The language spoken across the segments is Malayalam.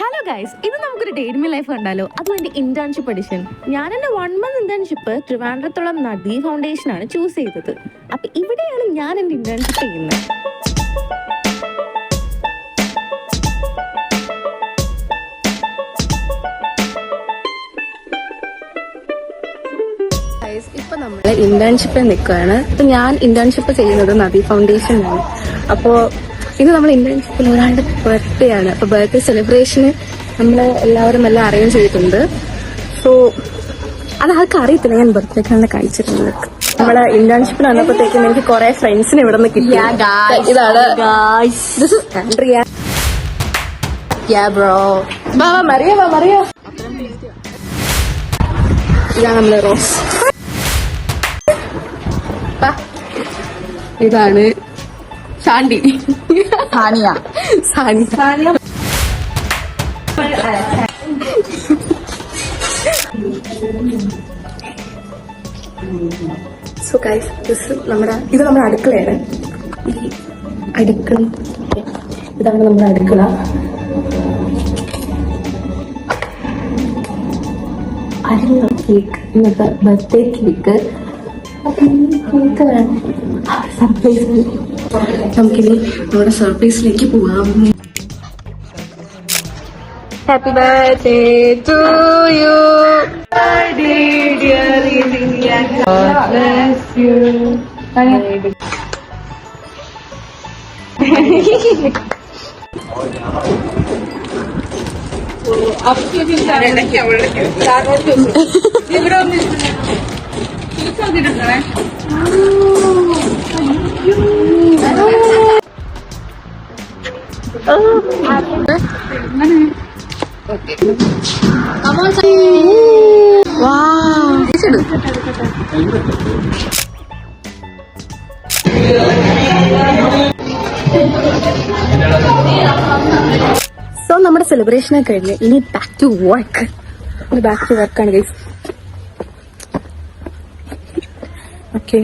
ഹലോ ഗൈസ്, ഇത് നമുക്കൊരു ഡേ ഇൻ മൈ ലൈഫ് കണ്ടാലോ. അതും എൻ്റെ ഇന്റേൺഷിപ്പ് എഡിഷൻ. ഞാൻ എൻ്റെ 1 month ഇന്റേൺഷിപ്പ് ട്രിവാൻഡ്രത്തുള്ള നദി ഫൗണ്ടേഷൻ ആണ് ചൂസ് ചെയ്തത്. അപ്പൊ ഇവിടെയാണ് ഞാൻ എൻ്റെ ഇന്റേൺഷിപ്പ് ചെയ്യുന്നത്. ഇപ്പൊ നമ്മള് ഇന്റേൺഷിപ്പിൽ നിൽക്കുകയാണ്. ഇപ്പൊ ഞാൻ ഇന്റേൺഷിപ്പ് ചെയ്യുന്നത് നദി ഫൗണ്ടേഷനിലാണ്. അപ്പോ ഇത് നമ്മൾ ഇന്റേൺഷിപ്പിൽ ഒരാളുടെ ബർത്ത്ഡേ ആണ്. അപ്പൊ ബർത്ത്ഡേ സെലിബ്രേഷന് നമ്മള് എല്ലാവരും എല്ലാം അറേഞ്ച് ചെയ്തിട്ടുണ്ട്. സോ അത് ആൾക്ക് അറിയത്തില്ല ഞാൻ ബർത്ത്ഡേക്കാണ് കഴിച്ചിരുന്നത്. നമ്മള് ഇന്റേൺഷിപ്പിൽ വന്നപ്പോഴത്തേക്കും എനിക്ക് കുറെ ഫ്രണ്ട്സിനെ ഇവിടെ നിന്ന് കിട്ടി. ഇതാണ് ആൻഡ്രിയ. മറിയ ഇതാണ് നമ്മള് റോസ്. ഇതാണ് സാനി. സോ ഗൈസ്, ഇത് നമ്മുടെ അടുക്കളയാണ്. ഇതാണ് നമ്മുടെ അടുക്കള. കേക്ക്, ഇന്നത്തെ ബർത്ത്ഡേ കേക്ക്. കേക്ക് വേണം, സർപ്രൈസ്. നമുക്കിനി നമ്മുടെ സർപ്രൈസിലേക്ക് പോവാം. Happy birthday to you. So നമ്മുടെ സെലിബ്രേഷനൊക്കെ കഴിഞ്ഞ് ഇനി ബാക്ക് ടു വർക്കാണ് ഗൈസ്. ഓക്കെ,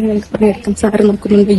സാറ് നോക്കുന്നുണ്ട്.